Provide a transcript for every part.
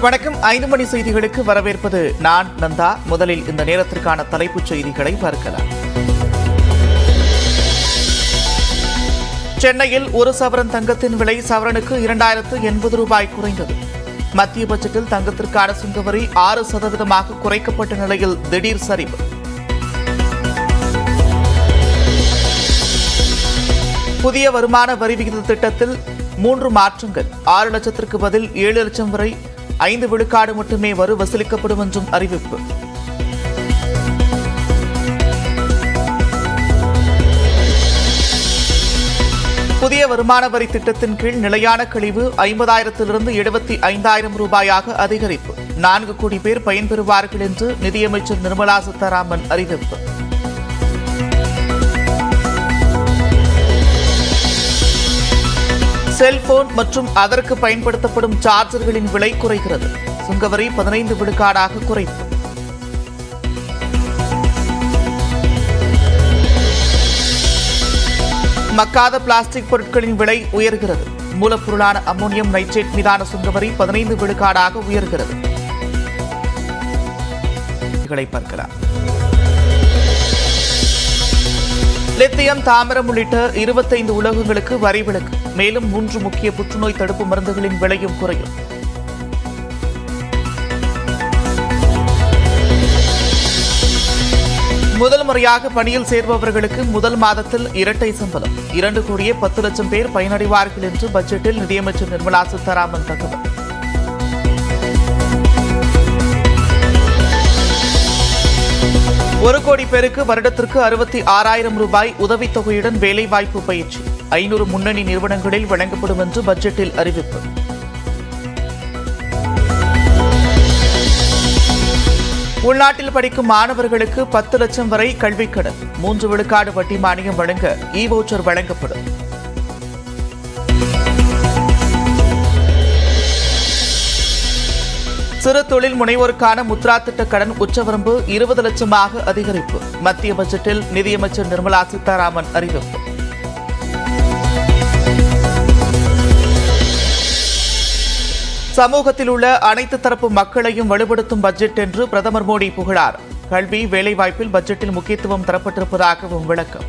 வணக்கம். 5 மணி செய்திகளுக்கு வரவேற்பது நான் நந்தா. முதலில் இந்த நேரத்திற்கான தலைப்புச் செய்திகளை பார்க்கலாம். சென்னையில் ஒரு சவரன் தங்கத்தின் விலை சவரனுக்கு 2080 ரூபாய் குறைந்தது. மத்திய பட்ஜெட்டில் தங்கத்திற்கான சுங்கவரி 6% குறைக்கப்பட்ட நிலையில் திடீர் சரிவு. புதிய வருமான வரி விகித திட்டத்தில் 3 மாற்றங்கள். 6 லட்சத்திற்கு பதில் 7 லட்சம் வரை 5 விழுக்காடு மட்டுமே வரி வசூலிக்கப்படும் என்றும் அறிவிப்பு. புதிய வருமான வரி திட்டத்தின் கீழ் நிலையான கழிவு 50,000 75,000 ரூபாயாக அதிகரிப்பு. 4 கோடி பேர் பயன்பெறுவார்கள் என்று நிதியமைச்சர் நிர்மலா சீதாராமன் அறிவிப்பு. செல்போன் மற்றும் அதற்கு பயன்படுத்தப்படும் சார்ஜர்களின் விலை குறைகிறது. சுங்கவரி 15 விழுக்காடாக குறைப்பு. மக்காத பிளாஸ்டிக் பொருட்களின் விலை உயர்கிறது. மூலப்பொருளான அம்மோனியம் நைட்ரேட் மீதான சுங்கவரி 15 விழுக்காடாக உயர்கிறது. பார்க்கலாம். லித்தியம், தாமிரம் உள்ளிட்ட 25 உலோகங்களுக்கு வரி விலக்கு. மேலும் 3 முக்கிய புற்றுநோய் தடுப்பு மருந்துகளின் விலையும் குறையும். முதல் முறையாக பணியில் சேர்பவர்களுக்கு முதல் மாதத்தில் இரட்டை சம்பளம். 2 கோடியே 10 லட்சம் பேர் பயனடைவார்கள் என்று பட்ஜெட்டில் நிதியமைச்சர் நிர்மலா சீதாராமன் தகவல். 1 கோடி பேருக்கு வருடத்திற்கு 66,000 ரூபாய் உதவித்தொகையுடன் வேலைவாய்ப்பு பயிற்சி. 500 முன்னணி நிறுவனங்களில் வழங்கப்படும் என்று பட்ஜெட்டில் அறிவிப்பு. உள்நாட்டில் படிக்கும் மாணவர்களுக்கு 10 லட்சம் வரை கல்விக் கடன். 3 விழுக்காடு வட்டி மானியம் வழங்க இ-வவுச்சர் வழங்கப்படும். சிறு தொழில் முனைவோருக்கான முத்ரா திட்ட கடன் உச்சவரம்பு 20 லட்சமாக அதிகரிப்பு. மத்திய பட்ஜெட்டில் நிதியமைச்சர் நிர்மலா சீதாராமன் அறிவிப்பு. சமூகத்தில் உள்ள அனைத்து தரப்பு மக்களையும் வலுப்படுத்தும் பட்ஜெட் என்று பிரதமர் மோடி புகழார். கல்வி, வேலைவாய்ப்பில் பட்ஜெட்டில் முக்கியத்துவம் தரப்பட்டிருப்பதாகவும் விளக்கம்.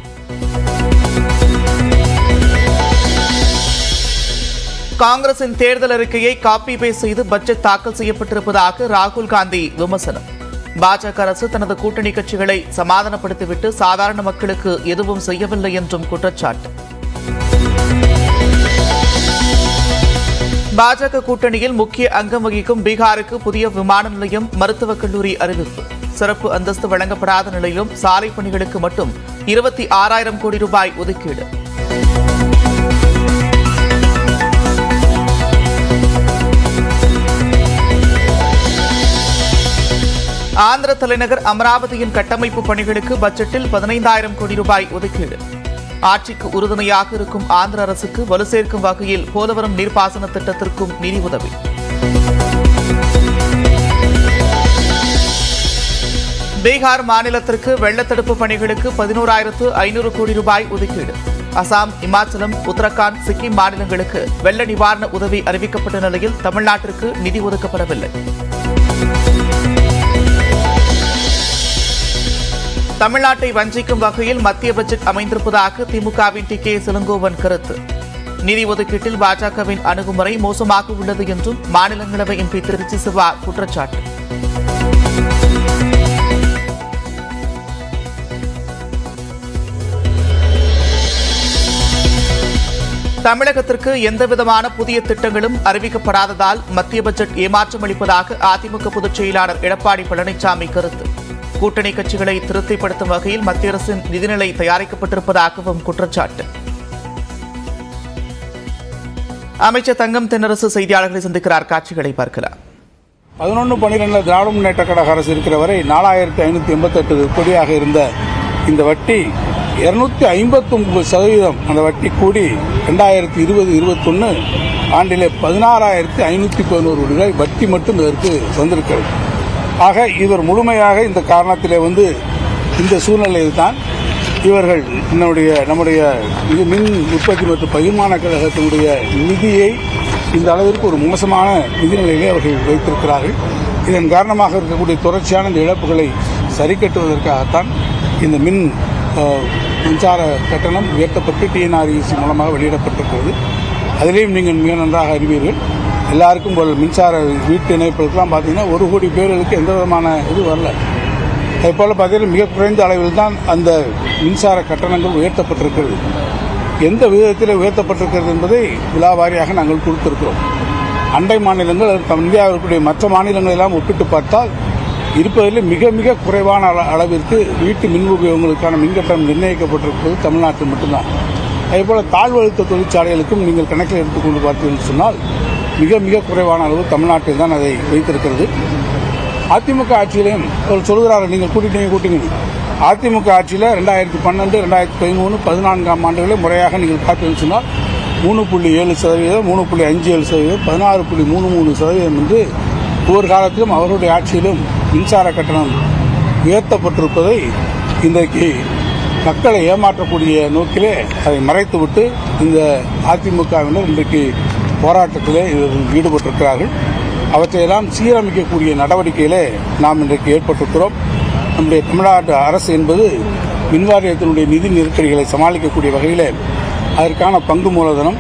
காங்கிரசின் தேர்தல் அறிக்கையை காப்பி பேஸ்ட் செய்து பட்ஜெட் தாக்கல் செய்யப்பட்டிருப்பதாக ராகுல் காந்தி விமர்சனம். பாஜக அரசு தனது கூட்டணி கட்சிகளை சமாதானப்படுத்திவிட்டு சாதாரண மக்களுக்கு எதுவும் செய்யவில்லை என்றும் குற்றச்சாட்டு. பாஜக கூட்டணியில் முக்கிய அங்கம் வகிக்கும் பீகாருக்கு புதிய விமான நிலையம், மருத்துவக் கல்லூரி அறிவிப்பு. சிறப்பு அந்தஸ்து வழங்கப்படாத நிலையிலும் சாலை பணிகளுக்கு மட்டும் 26,000 கோடி ரூபாய் ஒதுக்கீடு. ஆந்திர தலைநகர் அமராவதியின் கட்டமைப்பு பணிகளுக்கு பட்ஜெட்டில் 15,000 கோடி ரூபாய் ஒதுக்கீடு. ஆட்சிக்கு உறுதுணையாக இருக்கும் ஆந்திர அரசுக்கு வலு சேர்க்கும் வகையில் போலவரம் நீர்ப்பாசன திட்டத்திற்கும் நிதி உதவி. பீகார் மாநிலத்திற்கு வெள்ளத்தடுப்பு பணிகளுக்கு 11,500 கோடி ரூபாய் ஒதுக்கீடு. அசாம், இமாச்சலம், உத்தரகாண்ட், சிக்கிம் மாநிலங்களுக்கு வெள்ள நிவாரண உதவி அறிவிக்கப்பட்ட நிலையில் தமிழ்நாட்டிற்கு நிதி ஒதுக்கப்படவில்லை. தமிழ்நாட்டை வஞ்சிக்கும் வகையில் மத்திய பட்ஜெட் அமைந்திருப்பதாக திமுகவின் டி.கே. இளங்கோவன் கருத்து. நிதி ஒதுக்கீட்டில் பாஜகவின் அணுகுமுறை மோசமாக உள்ளது என்றும் மாநிலங்களவை எம்பி திருச்சி சிவா குற்றச்சாட்டு. தமிழகத்திற்கு எந்தவிதமான புதிய திட்டங்களும் அறிவிக்கப்படாததால் மத்திய பட்ஜெட் ஏமாற்றம் அளிப்பதாக அதிமுக பொதுச் செயலாளர் எடப்பாடி பழனிசாமி கருத்து. கூட்டணி கட்சிகளை திருப்திப்படுத்தும் வகையில் மத்திய அரசின் நிதிநிலை தயாரிக்கப்பட்டிருப்பதாகவும் குற்றச்சாட்டு. அமைச்சர் தங்கம் தென்னரசு செய்தியாளர்களை சந்திக்கிறார். காட்சிகளை பார்க்கலாம். 11-12 திராவிட முன்னேற்ற கழக அரசு இருக்கிற வரை 4,588 கோடியாக இருந்த இந்த வட்டி 259% அந்த வட்டி கூடி 2020-21 ஆண்டிலே 16,511 ரூபாய் வட்டி மட்டும் இதற்கு வந்திருக்கிறது. ஆக இவர் முழுமையாக இந்த காரணத்திலே இந்த சூழ்நிலையில் தான் இவர்கள் நம்முடைய மின் உற்பத்தி மற்றும் பகிர்மான கழகத்தினுடைய நிதியை இந்த அளவிற்கு ஒரு மோசமான நிதிநிலையிலே அவர்கள் வைத்திருக்கிறார்கள். இதன் காரணமாக இருக்கக்கூடிய தொடர்ச்சியான இந்த இழப்புகளை சரி கட்டுவதற்காகத்தான் இந்த மின்சார கட்டணம் உயர்த்தப்பட்டு டிஎன்ஆர்இசி மூலமாக வெளியிடப்பட்டிருக்கிறது. அதிலேயும் நீங்கள் மிக நன்றாக அறிவீர்கள். எல்லாருக்கும் மின்சார வீட்டு இணைப்புகளுக்கெல்லாம் பார்த்தீங்கன்னா 1 கோடி பேர்களுக்கு எந்த விதமான இது வரல. அதேபோல் பார்த்தீங்கன்னா மிக குறைந்த அளவில் தான் அந்த மின்சார கட்டணங்கள் உயர்த்தப்பட்டிருக்கிறது. எந்த விதத்தில் உயர்த்தப்பட்டிருக்கிறது என்பதை விலாவாரியாக நாங்கள் கொடுத்திருக்கிறோம். அண்டை மாநிலங்கள் இந்தியாவிற்குரிய மற்ற மாநிலங்களெல்லாம் ஒப்பிட்டு பார்த்தால் இருப்பதில் மிக மிக குறைவான அளவிற்கு வீட்டு மின் உபயோகங்களுக்கான மின்கட்டணம் நிர்ணயிக்கப்பட்டிருப்பது தமிழ்நாட்டில் மட்டும்தான். அதேபோல் தாழ்வழுத்த தொழிற்சாலைகளுக்கும் நீங்கள் கணக்கில் எடுத்துக்கொண்டு பார்த்தீர்கள் சொன்னால் மிக மிக குறைவான அளவு தமிழ்நாட்டில் தான் அதை வைத்திருக்கிறது. அதிமுக ஆட்சியிலையும் அவர் சொல்கிறார்கள், நீங்கள் கூட்டிட்டீங்க. அதிமுக ஆட்சியில் 2012, 2013, 14ஆம் ஆண்டுகளில் முறையாக நீங்கள் பார்த்தீங்கன்னு சொன்னால் 3.7%, 3.57%, 16.33% என்று ஒவ்வொரு காலத்திலும் அவருடைய ஆட்சியிலும் மின்சார கட்டணம் உயர்த்தப்பட்டிருப்பதை இன்றைக்கு மக்களை ஏமாற்றக்கூடிய நோக்கிலே அதை மறைத்துவிட்டு இந்த அதிமுகவினர் இன்றைக்கு போராட்டத்திலே ஈடுபட்டிருக்கிறார்கள். அவற்றையெல்லாம் சீரமைக்கக்கூடிய நடவடிக்கையிலே நாம் இன்றைக்கு ஏற்பட்டிருக்கிறோம். நம்முடைய தமிழ்நாடு அரசு என்பது மின்வாரியத்தினுடைய நிதி நெருக்கடிகளை சமாளிக்கக்கூடிய வகையில் அதற்கான பங்கு மூலதனம்,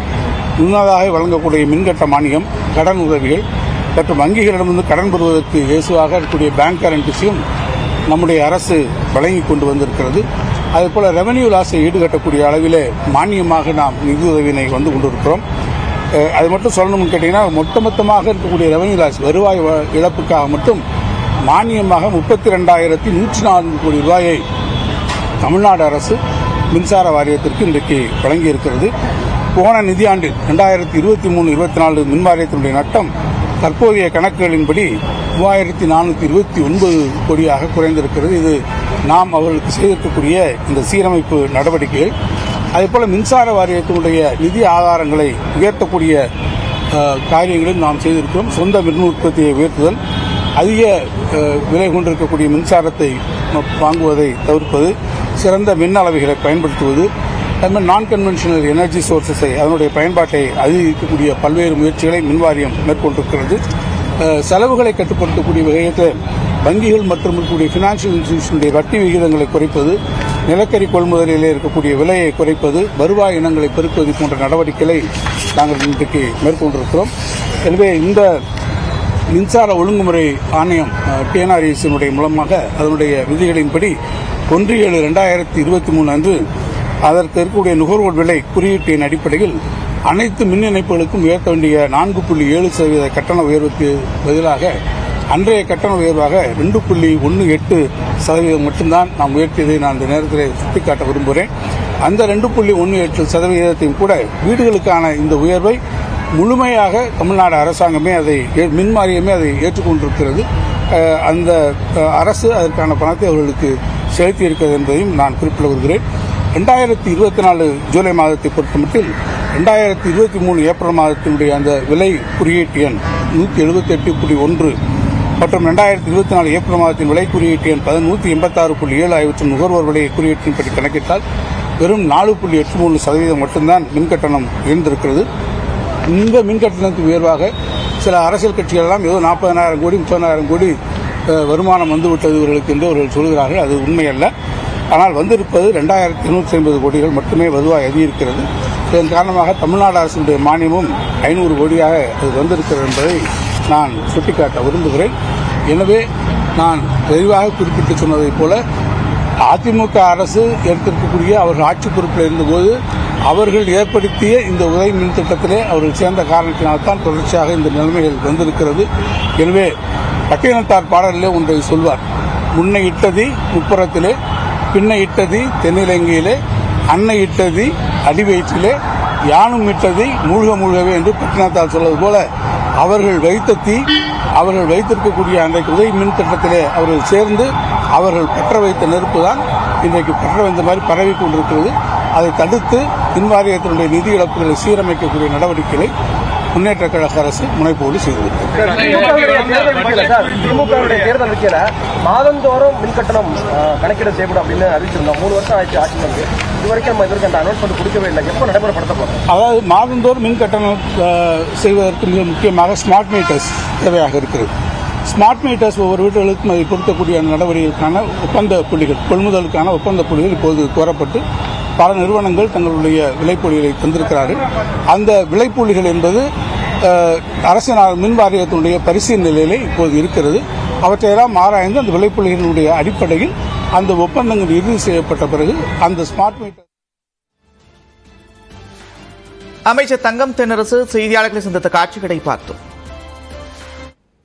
முன்னதாக வழங்கக்கூடிய மின்கட்ட மானியம், கடன் உதவிகள் மற்றும் வங்கிகளிடமிருந்து கடன் பெறுவதற்கு ஏசுவாக இருக்கக்கூடிய பேங்க் கேரண்டிஸையும் நம்முடைய அரசு வழங்கி கொண்டு வந்திருக்கிறது. அதேபோல ரெவன்யூ லாஸை ஈடுகட்டக்கூடிய அளவிலே மானியமாக நாம் நிதி உதவியினை வந்து கொண்டிருக்கிறோம். அது மட்டும் சொல்லணும்னு கேட்டீங்கன்னா மொத்தமாக இருக்கக்கூடிய ரெவன்யூ லாஸ் வருவாய் இழப்புக்காக மட்டும் மானியமாக 32,104 கோடி ரூபாயை தமிழ்நாடு அரசு மின்சார வாரியத்திற்கு இன்றைக்கு வழங்கியிருக்கிறது. போன நிதியாண்டில் 2023-24 மின் வாரியத்தினுடைய நட்டம் தற்போதைய கணக்குகளின்படி 3,429 கோடியாக குறைந்திருக்கிறது. இது நாம் அவர்களுக்கு செய்திருக்கக்கூடிய இந்த சீரமைப்பு நடவடிக்கைகள். அதேபோல மின்சார வாரியத்தினுடைய நிதி ஆதாரங்களை உயர்த்தக்கூடிய காரியங்களையும் நாம் செய்திருக்கிறோம். சொந்த மின் உற்பத்தியை உயர்த்துதல், அதிக விலை கொண்டிருக்கக்கூடிய மின்சாரத்தை வாங்குவதை தவிர்ப்பது, சிறந்த மின் அளவைகளை பயன்படுத்துவது, அதுமாதிரி நான் கன்வென்ஷனல் எனர்ஜி சோர்சஸை அதனுடைய பயன்பாட்டை அதிகரிக்கக்கூடிய பல்வேறு முயற்சிகளை மின்வாரியம் மேற்கொண்டிருக்கிறது. செலவுகளை கட்டுப்படுத்தக்கூடிய வகையில் வங்கிகள் மற்றும் இருக்கக்கூடிய பினான்சியல் இன்ஸ்டிடியூஷனுடைய வட்டி விகிதங்களை குறைப்பது, நிலக்கரி கொள்முதலிலே இருக்கக்கூடிய விலையை குறைப்பது, வருவாய் இனங்களை பெருக்குவது போன்ற நடவடிக்கைகளை நாங்கள் இன்றைக்கு மேற்கொண்டிருக்கிறோம். எனவே இந்த மின்சார ஒழுங்குமுறை ஆணையம் டிஎன்ஆர்இசியினுடைய மூலமாக அதனுடைய விதிகளின்படி 1/7/2023 அன்று அதற்கு இருக்கக்கூடிய நுகர்வோர் விலை குறியீட்டின் அடிப்படையில் அனைத்து மின் இணைப்புகளுக்கும் உயர்த்த வேண்டிய 4.7% கட்டண உயர்வுக்கு பதிலாக அன்றைய கட்டண உயர்வாக 2.18% மட்டும்தான் நாம் உயர்த்தியதை நான் இந்த நேரத்தில் சுட்டிக்காட்ட விரும்புகிறேன். அந்த 2.18% கூட வீடுகளுக்கான இந்த உயர்வை முழுமையாக தமிழ்நாடு அரசாங்கமே மின் வாரியமே அதை ஏற்றுக்கொண்டிருக்கிறது. அந்த அரசு அதற்கான பணத்தை அவர்களுக்கு செலுத்தியிருக்கிறது என்பதையும் நான் குறிப்பிட வருகிறேன். 2024 ஜூலை மாதத்தை பொறுத்தமட்டில் 2023 ஏப்ரல் மாதத்தினுடைய அந்த விலை குறியீட்டு எண் 178.1 மற்றும் 2024 ஏப்ரல் மாதத்தின் விலை குறியீட்டு எண் 186.7 ஆகியவற்றின் நுகர்வோர் விலை குறியீட்டின்படி கணக்கிட்டால் வெறும் 4.83% மட்டும்தான் மின்கட்டணம் உயர்ந்திருக்கிறது. இந்த மின்கட்டணத்துக்கு உயர்வாக சில அரசியல் கட்சிகள் எல்லாம் ஏதோ 40,000 கோடி 30,000 கோடி வருமானம் வந்துவிட்டது இவர்களுக்கு என்று அவர்கள் சொல்கிறார்கள். அது உண்மையல்ல. ஆனால் வந்திருப்பது 2,250 கோடிகள் மட்டுமே வருவாய் அதிகரிக்கிறது. இதன் காரணமாக தமிழ்நாடு அரசுடைய மானியமும் 500 கோடியாக அது வந்திருக்கிறது என்பதை நான் சுட்டிக்காட்ட விரும்புகிறேன். எனவே நான் தெளிவாக குறிப்பிட்டு சொன்னதைப் போல அதிமுக அரசு எடுத்திருக்கக்கூடிய அவர்கள் ஆட்சி பொறுப்பில் இருந்தபோது அவர்கள் ஏற்படுத்திய இந்த உதவி மின் திட்டத்திலே அவர்கள் சேர்ந்த காரணத்தினால்தான் தொடர்ச்சியாக இந்த நிலைமைகள் வந்திருக்கிறது. எனவே பட்டினத்தார் பாடலிலே ஒன்றை சொல்வார், முன்னை இட்டதி முப்புறத்திலே, பின்னை இட்டதி தென்னிலங்கையிலே, அன்னை இட்டதி அடிவயிற்றிலே, யானும் இட்டதி மூழ்கவே என்று பட்டினத்தார் சொல்வது போல அவர்கள் வைத்த தீ, அவர்கள் வைத்திருக்கக்கூடிய அன்றைக்கு உதவி மின் திட்டத்திலே அவர்கள் சேர்ந்து அவர்கள் பற்ற வைத்த நெருப்பு தான் இன்றைக்கு பற்ற வைத்த மாதிரி பரவி கொண்டிருக்கிறது. அதை தடுத்து மின் வாரியத்தினுடைய நிதி இழப்புகளை சீரமைக்கக்கூடிய நடவடிக்கைகளை முன்னேற்ற கழக அரசு முனைப்போடு செய்திருக்கிறது. திமுகவுடைய தேர்தல் அறிக்கையில மாதந்தோறும் மின்கட்டணம் கணக்கீடு செய்யப்படும் அப்படின்னு அறிவிச்சிருந்தோம். 3 வருஷம் ஆயிடுச்சு ஆட்சி வந்து இது வரைக்கும் நம்ம இதற்கு அந்த அனௌன்ஸ்மெண்ட் கொடுக்கவே இல்லை. எப்போ நடைமுறைப்படுத்த போறோம்? அதாவது மாதந்தோறும் மின் கட்டணம் செய்வதற்கு மிக முக்கியமாக ஸ்மார்ட் மீட்டர்ஸ் தேவையாக இருக்கிறது. ஸ்மார்ட் மீட்டர்ஸ் ஒவ்வொரு வீடுகளுக்கும் அதை பொருத்தக்கூடிய நடவடிக்கைக்கான ஒப்பந்த புள்ளிகள், கொள்முதலுக்கான ஒப்பந்த புள்ளிகள் இப்போது கோரப்பட்டு பல நிறுவனங்கள் தங்களுடைய விலைப்புள்ளிகளை தந்திருக்கிறார்கள். அந்த விலைப்புள்ளிகள் என்பது அரசின் மின் வாரியத்தினுடைய பரிசீலனை நிலையிலே இப்போது இருக்கிறது. அவற்றையெல்லாம் ஆராய்ந்து அந்த விலைப்புள்ளிகளுடைய அடிப்படையில் அந்த ஒப்பந்தங்கள் இறுதி செய்யப்பட்ட பிறகு அந்த ஸ்மார்ட் மீட்டர். அமைச்சர் தங்கம் தென்னரசு செய்தியாளர்களை சந்தித்த காட்சிகளை பார்த்தோம்.